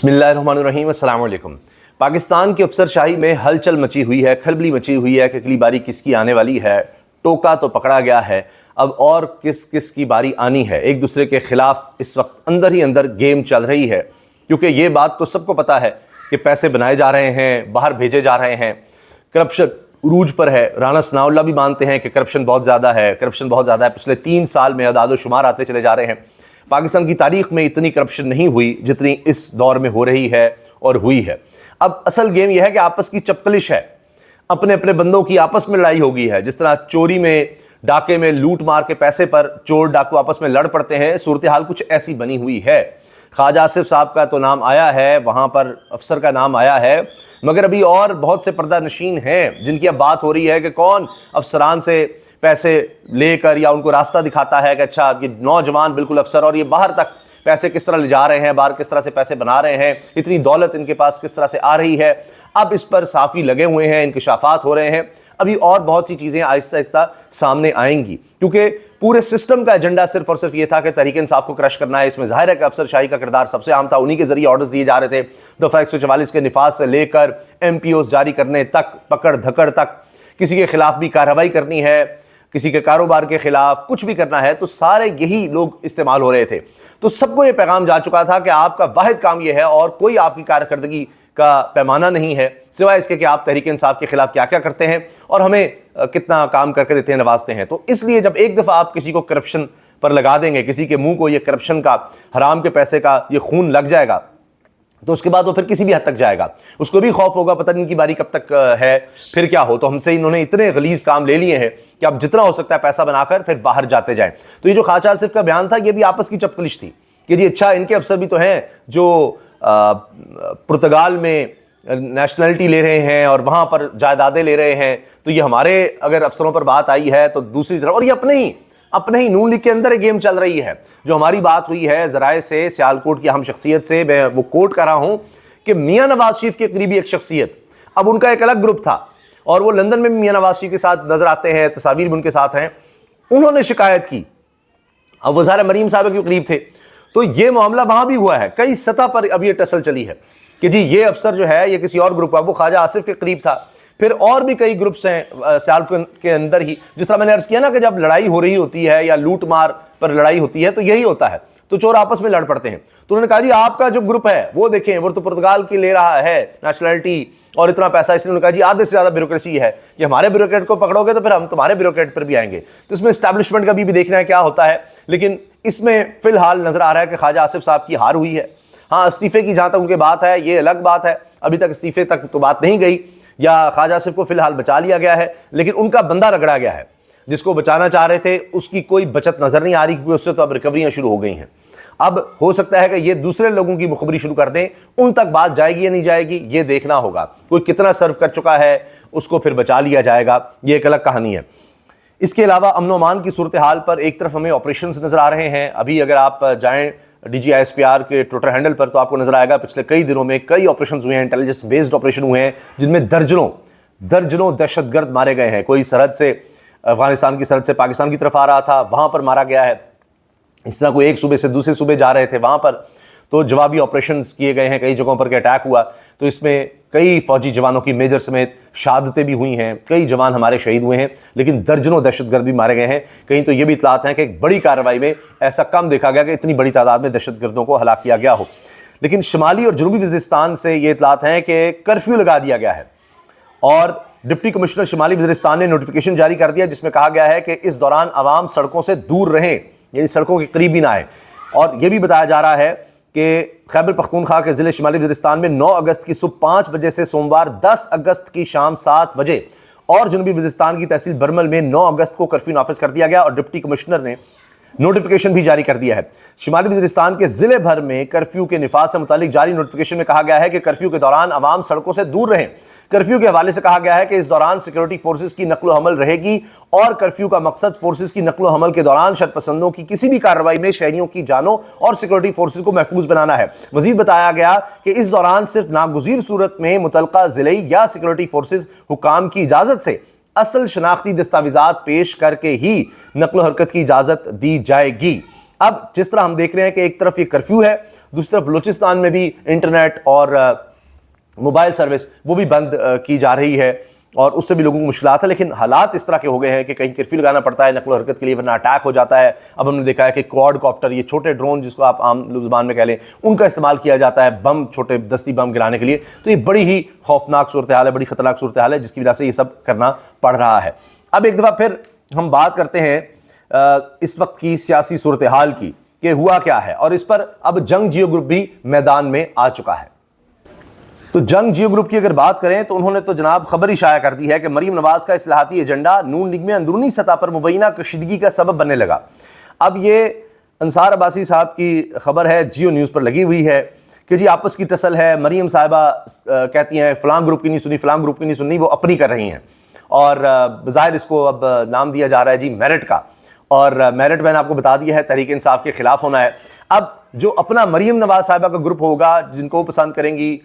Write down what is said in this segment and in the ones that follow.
بسم اللہ الرحمن الرحیم، السلام علیکم۔ پاکستان کی افسر شاہی میں ہلچل مچی ہوئی ہے، کھلبلی مچی ہوئی ہے کہ اگلی باری کس کی آنے والی ہے۔ ٹوکا تو پکڑا گیا ہے، اب اور کس کی باری آنی ہے۔ ایک دوسرے کے خلاف اس وقت اندر ہی اندر گیم چل رہی ہے، کیونکہ یہ بات تو سب کو پتہ ہے کہ پیسے بنائے جا رہے ہیں، باہر بھیجے جا رہے ہیں، کرپشن عروج پر ہے۔ رانا ثناء اللہ بھی مانتے ہیں کہ کرپشن بہت زیادہ ہے، پچھلے 3 سال میں اعداد و شمار آتے چلے جا رہے ہیں۔ پاکستان کی تاریخ میں اتنی کرپشن نہیں ہوئی جتنی اس دور میں ہو رہی ہے اور ہوئی ہے۔ اب اصل گیم یہ ہے کہ آپس کی چپکلش ہے، اپنے بندوں کی آپس میں لڑائی ہو گئی ہے۔ جس طرح چوری میں، ڈاکے میں، لوٹ مار کے پیسے پر چور ڈاکو آپس میں لڑ پڑتے ہیں، صورتحال کچھ ایسی بنی ہوئی ہے۔ خواجہ آصف صاحب کا تو نام آیا ہے، وہاں پر افسر کا نام آیا ہے، مگر ابھی اور بہت سے پردہ نشین ہیں جن کی اب بات ہو رہی ہے کہ کون افسران سے پیسے لے کر یا ان کو راستہ دکھاتا ہے کہ اچھا یہ نوجوان بالکل افسر، اور یہ باہر تک پیسے کس طرح لے جا رہے ہیں، باہر کس طرح سے پیسے بنا رہے ہیں، اتنی دولت ان کے پاس کس طرح سے آ رہی ہے۔ اب اس پر صافی لگے ہوئے ہیں، انکشافات ہو رہے ہیں۔ ابھی اور بہت سی چیزیں آہستہ آہستہ سامنے آئیں گی، کیونکہ پورے سسٹم کا ایجنڈا صرف اور صرف یہ تھا کہ تحریک انصاف کو کرش کرنا ہے۔ اس میں ظاہر ہے کہ افسر شاہی کا کردار سب سے عام تھا، انہی کے ذریعے آرڈرز دیے جا رہے تھے، دفعہ 144 کے نفاذ سے لے کر MPOs جاری کرنے تک، پکڑ دھکڑ تک، کسی کے خلاف بھی کارروائی کرنی ہے، کسی کے کاروبار کے خلاف کچھ بھی کرنا ہے، تو سارے یہی لوگ استعمال ہو رہے تھے۔ تو سب کو یہ پیغام جا چکا تھا کہ آپ کا واحد کام یہ ہے اور کوئی آپ کی کارکردگی کا پیمانہ نہیں ہے سوائے اس کے کہ آپ تحریک انصاف کے خلاف کیا کیا کرتے ہیں اور ہمیں کتنا کام کر کے دیتے ہیں، نوازتے ہیں۔ تو اس لیے جب ایک دفعہ آپ کسی کو کرپشن پر لگا دیں گے، کسی کے منہ کو یہ کرپشن کا، حرام کے پیسے کا یہ خون لگ جائے گا، تو اس کے بعد وہ پھر کسی بھی حد تک جائے گا۔ اس کو بھی خوف ہوگا پتہ نہیں ان کی باری کب تک ہے، پھر کیا ہو۔ تو ہم سے انہوں نے اتنے غلیظ کام لے لیے ہیں کہ اب جتنا ہو سکتا ہے پیسہ بنا کر پھر باہر جاتے جائیں۔ تو یہ جو خواجہ آصف کا بیان تھا، یہ بھی آپس کی چپکلش تھی کہ جی اچھا ان کے افسر بھی تو ہیں جو پرتگال میں نیشنلٹی لے رہے ہیں اور وہاں پر جائیدادیں لے رہے ہیں، تو یہ ہمارے اگر افسروں پر بات آئی ہے تو دوسری طرف، اور یہ اپنے ہی نون لیگ کے اندر ایک گیم چل رہی ہے۔ جو ہماری بات ہوئی ہے ذرائع سے، سیالکوٹ کی اہم شخصیت سے، میں وہ کوٹ کر رہا ہوں کہ میاں نواز شریف کے قریبی ایک شخصیت، اب ان کا ایک الگ گروپ تھا اور وہ لندن میں بھی میاں نواز شریف کے ساتھ نظر آتے ہیں، تصاویر بھی ان کے ساتھ ہیں، انہوں نے شکایت کی، اب وزارہ مریم صاحبہ کے قریب تھے، تو یہ معاملہ وہاں بھی ہوا ہے، کئی سطح پر اب یہ ٹسل چلی ہے کہ جی یہ افسر جو ہے یہ کسی اور گروپ کا، وہ خواجہ آصف کے قریب تھا۔ پھر اور بھی کئی گروپس ہیں سیالکوٹ کے اندر ہی، جس طرح میں نے عرض کیا نا کہ جب لڑائی ہو رہی ہوتی ہے یا لوٹ مار پر لڑائی ہوتی ہے تو یہی ہوتا ہے، تو چور آپس میں لڑ پڑتے ہیں۔ تو انہوں نے کہا جی آپ کا جو گروپ ہے وہ دیکھیں، وہ تو پرتگال کی لے رہا ہے نیشنلٹی اور اتنا پیسہ، اس لیے انہوں نے کہا جی آدھے سے زیادہ بیوروکریسی ہے کہ ہمارے بیوروکریٹ کو پکڑو گے تو پھر ہم تمہارے بیوروکریٹ پر بھی آئیں گے۔ تو اس میں اسٹیبلشمنٹ کا بھی دیکھنا ہے کیا ہوتا ہے، لیکن اس میں فی الحال نظر آ رہا ہے کہ خواجہ آصف صاحب کی ہار ہوئی ہے۔ ہاں استعفے کی جہاں تک ان کی بات ہے یہ الگ بات ہے، ابھی تک استعفے تک تو بات نہیں گئی، یا خواجہ آصف کو فی الحال بچا لیا گیا ہے، لیکن ان کا بندہ رگڑا گیا ہے جس کو بچانا چاہ رہے تھے، اس کی کوئی بچت نظر نہیں آ رہی، کیونکہ اس سے تو اب ریکوریاں شروع ہو گئی ہیں۔ اب ہو سکتا ہے کہ یہ دوسرے لوگوں کی مخبری شروع کر دیں، ان تک بات جائے گی یا نہیں جائے گی یہ دیکھنا ہوگا، کوئی کتنا سرو کر چکا ہے اس کو پھر بچا لیا جائے گا، یہ ایک الگ کہانی ہے۔ اس کے علاوہ امن و امان کی صورتحال پر ایک طرف ہمیں آپریشنز نظر آ رہے ہیں، ابھی اگر آپ جائیں DGISPR کے ٹویٹر ہینڈل پر تو آپ کو نظر آئے گا پچھلے کئی دنوں میں کئی آپریشنز ہوئے ہیں، انٹیلیجنس بیسڈ آپریشن ہوئے ہیں، جن میں درجنوں دہشت گرد مارے گئے ہیں۔ کوئی سرحد سے، افغانستان کی سرحد سے پاکستان کی طرف آ رہا تھا، وہاں پر مارا گیا ہے، اس طرح کوئی ایک صوبے سے دوسرے صوبے جا رہے تھے وہاں پر تو جوابی آپریشنز کیے گئے ہیں، کئی جگہوں پر کہ اٹیک ہوا، تو اس میں کئی فوجی جوانوں کی میجر سمیت شہادتیں بھی ہوئی ہیں، کئی جوان ہمارے شہید ہوئے ہیں، لیکن درجنوں دہشت گرد بھی مارے گئے ہیں۔ کہیں تو یہ بھی اطلاعات ہیں کہ ایک بڑی کارروائی میں ایسا کم دیکھا گیا کہ اتنی بڑی تعداد میں دہشت گردوں کو ہلاک کیا گیا ہو۔ لیکن شمالی اور جنوبی وزیرستان سے یہ اطلاعات ہیں کہ کرفیو لگا دیا گیا ہے، اور ڈپٹی کمشنر شمالی وزیرستان نے نوٹیفیکیشن جاری کر دیا جس میں کہا گیا ہے کہ اس دوران عوام سڑکوں سے دور رہیں، یعنی سڑکوں کے قریب ہی نہ آئیں۔ اور یہ بھی بتایا جا رہا ہے کہ خیبر پختونخوا کے ضلع شمالی وزیرستان میں 9 اگست کی صبح 5 بجے سے سوموار 10 اگست کی شام 7 بجے، اور جنوبی وزیرستان کی تحصیل برمل میں 9 اگست کو کرفیو نافذ کر دیا گیا، اور ڈپٹی کمشنر نے نوٹیفیکیشن بھی جاری کر دیا ہے۔ شمالی وزیرستان کے ضلع بھر میں کرفیو کے نفاذ سے متعلق جاری نوٹیفیکیشن میں کہا گیا ہے کہ کرفیو کے دوران عوام سڑکوں سے دور رہیں۔ کرفیو کے حوالے سے کہا گیا ہے کہ اس دوران سیکورٹی فورسز کی نقل و حمل رہے گی، اور کرفیو کا مقصد فورسز کی نقل و حمل کے دوران شرپسندوں کی کسی بھی کارروائی میں شہریوں کی جانوں اور سیکورٹی فورسز کو محفوظ بنانا ہے۔ مزید بتایا گیا کہ اس دوران صرف ناگزیر صورت میں متعلقہ ضلعی یا سیکورٹی فورسز حکام کی اجازت سے اصل شناختی دستاویزات پیش کر کے ہی نقل و حرکت کی اجازت دی جائے گی۔ اب جس طرح ہم دیکھ رہے ہیں کہ ایک طرف یہ کرفیو ہے، دوسری طرف بلوچستان میں بھی انٹرنیٹ اور موبائل سروس وہ بھی بند کی جا رہی ہے اور اس سے بھی لوگوں کو مشکلات ہے. لیکن حالات اس طرح کے ہو گئے ہیں کہ کہیں کرفیو لگانا پڑتا ہے نقل و حرکت کے لیے ورنہ اٹیک ہو جاتا ہے. اب ہم نے دیکھا ہے کہ کوڈ کاپٹر, یہ چھوٹے ڈرون جس کو آپ عام زبان میں کہہ لیں, ان کا استعمال کیا جاتا ہے بم, چھوٹے دستی بم گرانے کے لیے. تو یہ بڑی ہی خوفناک صورتحال ہے, بڑی خطرناک صورتحال ہے جس کی وجہ سے یہ سب کرنا پڑ رہا ہے. اب ایک دفعہ پھر ہم بات کرتے ہیں اس وقت کی سیاسی صورتحال کی کہ ہوا کیا ہے, اور اس پر اب جنگ جیو گروپ بھی میدان میں آ چکا ہے. تو جنگ جیو گروپ کی اگر بات کریں تو انہوں نے تو جناب خبر ہی شائع کر دی ہے کہ مریم نواز کا اصلاحاتی ایجنڈا نون لیگ میں اندرونی سطح پر مبینہ کشیدگی کا سبب بننے لگا. اب یہ انصار عباسی صاحب کی خبر ہے, جیو نیوز پر لگی ہوئی ہے کہ جی آپس کی ٹسل ہے, مریم صاحبہ کہتی ہیں فلاں گروپ کی نہیں سنی, فلاں گروپ کی نہیں سنی, وہ اپنی کر رہی ہیں. اور بظاہر اس کو اب نام دیا جا رہا ہے جی میرٹ کا, اور میرٹ میں نے آپ کو بتا دیا ہے تحریک انصاف کے خلاف ہونا ہے. اب جو اپنا مریم نواز صاحبہ کا گروپ ہوگا جن کو وہ پسند کریں گی,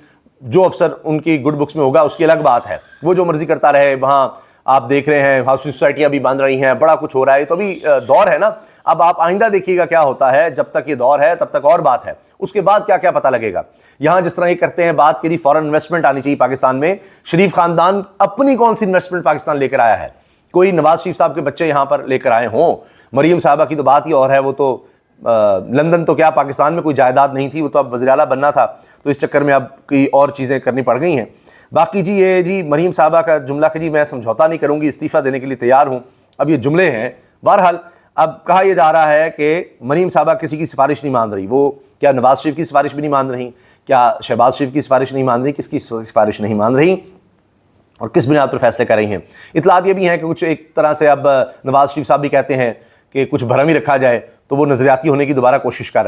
جو افسر ان کی گڈ بکس میں ہوگا, اس کی الگ بات ہے, وہ جو مرضی کرتا رہے. وہاں آپ دیکھ رہے ہیں ہاؤسنگ سوسائٹیاں بھی بن رہی ہیں, بڑا کچھ ہو رہا ہے. تو ابھی دور ہے نا, اب آپ آئندہ دیکھیے گا کیا ہوتا ہے. جب تک یہ دور ہے تب تک اور بات ہے, اس کے بعد کیا کیا پتہ لگے گا. یہاں جس طرح یہ کرتے ہیں بات کری فورن انویسٹمنٹ آنی چاہیے پاکستان میں, شریف خاندان اپنی کون سی انویسٹمنٹ پاکستان لے کر آیا ہے؟ کوئی نواز شریف صاحب کے بچے یہاں پر لے کر آئے ہوں. مریم صاحبہ کی تو بات ہی اور ہے, وہ تو لندن تو کیا پاکستان میں کوئی جائیداد نہیں تھی, وہ تو اب وزیر اعلیٰ بننا تھا, تو اس چکر میں اب کئی اور چیزیں کرنی پڑ گئی ہیں. باقی جی یہ جی مریم صاحبہ کا جملہ کہ جی میں سمجھوتا نہیں کروں گی, استعفیٰ دینے کے لیے تیار ہوں, اب یہ جملے ہیں. بہرحال اب کہا یہ جا رہا ہے کہ مریم صاحبہ کسی کی سفارش نہیں مان رہی. وہ کیا نواز شریف کی سفارش بھی نہیں مان رہی, کیا شہباز شریف کی سفارش نہیں مان رہی, کس کی سفارش نہیں مان رہی اور کس بنیاد پر فیصلے کر رہی ہیں؟ اطلاعات یہ بھی ہیں کہ کچھ ایک طرح سے اب نواز شریف صاحب بھی کہتے ہیں کہ کچھ بھرم ہی رکھا جائے, تو وہ نظریاتی ہونے کی دوبارہ کوشش کر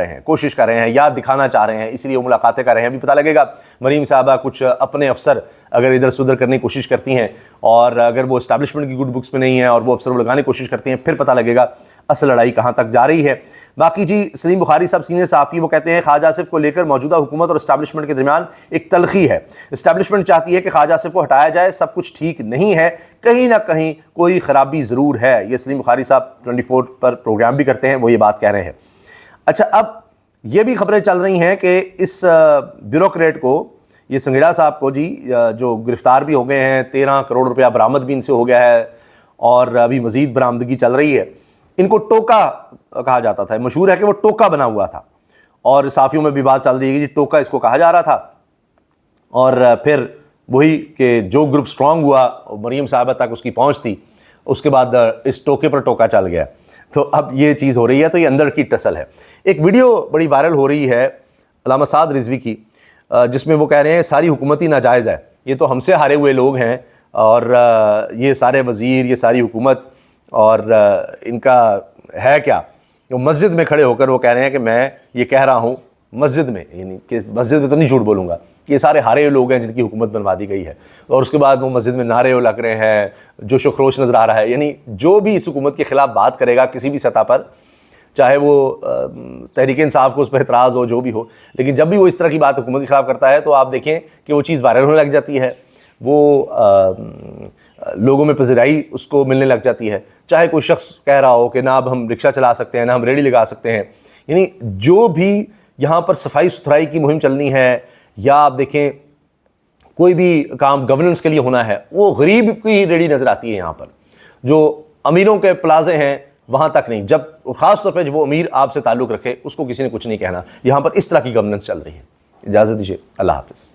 رہے ہیں یا دکھانا چاہ رہے ہیں, اس لیے وہ ملاقاتیں کر رہے ہیں. ابھی پتہ لگے گا مریم صاحبہ کچھ اپنے افسر اگر ادھر سے ادھر کرنے کی کوشش کرتی ہیں, اور اگر وہ اسٹیبلشمنٹ کی گڈ بکس میں نہیں ہیں اور وہ افسر وہ لگانے کی کوشش کرتی ہیں, پھر پتہ لگے گا اصل لڑائی کہاں تک جا رہی ہے. باقی جی سلیم بخاری صاحب سینئر صحافی, وہ کہتے ہیں خواجہ آصف کو لے کر موجودہ حکومت اور اسٹیبلشمنٹ کے درمیان ایک تلخی ہے. اسٹیبلشمنٹ چاہتی ہے کہ خواجہ آصف کو ہٹایا جائے, سب کچھ ٹھیک نہیں ہے, کہیں نہ کہیں کوئی خرابی ضرور ہے. یہ سلیم بخاری صاحب 24 پر پروگرام بھی کرتے ہیں, وہ یہ بات کہہ رہے ہیں. اچھا, اب یہ بھی خبریں چل رہی ہیں کہ اس بیوروکریٹ کو, یہ سنگھڑا صاحب کو جی, جو گرفتار بھی ہو گئے ہیں, 13 کروڑ روپیہ برآمد بھی ان سے ہو گیا ہے اور ابھی مزید برآمدگی چل رہی ہے. ان کو ٹوکا کہا جاتا تھا, مشہور ہے کہ وہ ٹوکا بنا ہوا تھا, اور صحافیوں میں بھی بات چل رہی ہے کہ جی ٹوکا اس کو کہا جا رہا تھا. اور پھر وہی کہ جو گروپ سٹرونگ ہوا, مریم صاحبہ تک اس کی پہنچ تھی, اس کے بعد اس ٹوکے پر ٹوکا چل گیا. تو اب یہ چیز ہو رہی ہے, تو یہ اندر کی ٹسل ہے. ایک ویڈیو بڑی وائرل ہو رہی ہے علامہ سعد رضوی کی, جس میں وہ کہہ رہے ہیں ساری حکومت ہی ناجائز ہے, یہ تو ہم سے ہارے ہوئے لوگ ہیں, اور یہ سارے وزیر, یہ ساری حکومت, اور ان کا ہے کیا. وہ مسجد میں کھڑے ہو کر وہ کہہ رہے ہیں کہ میں یہ کہہ رہا ہوں مسجد میں, یعنی کہ مسجد میں تو نہیں جھوٹ بولوں گا, کہ یہ سارے ہارے ہوئے لوگ ہیں جن کی حکومت بنوا دی گئی ہے. اور اس کے بعد وہ مسجد میں نعرے لگ رہے ہیں, جوش و خروش نظر آ رہا ہے. یعنی جو بھی اس حکومت کے خلاف بات کرے گا کسی بھی سطح پر, چاہے وہ تحریک انصاف کو اس پہ اعتراض ہو, جو بھی ہو, لیکن جب بھی وہ اس طرح کی بات حکومت کے خلاف کرتا ہے تو آپ دیکھیں کہ وہ چیز وائرل ہونے لگ جاتی ہے, وہ لوگوں میں پذیرائی اس کو ملنے لگ جاتی ہے. چاہے کوئی شخص کہہ رہا ہو کہ نہ اب ہم رکشہ چلا سکتے ہیں, نہ ہم ریڑھی لگا سکتے ہیں, یعنی جو بھی یہاں پر صفائی ستھرائی کی مہم چلنی ہے, یا آپ دیکھیں کوئی بھی کام گورننس کے لیے ہونا ہے, وہ غریب کی ریڑھی نظر آتی ہے یہاں پر. جو امیروں کے پلازے ہیں وہاں تک نہیں, جب خاص طور پہ جو وہ امیر آپ سے تعلق رکھے اس کو کسی نے کچھ نہیں کہنا. یہاں پر اس طرح کی گورننس چل رہی ہے. اجازت دیجیے, اللہ حافظ.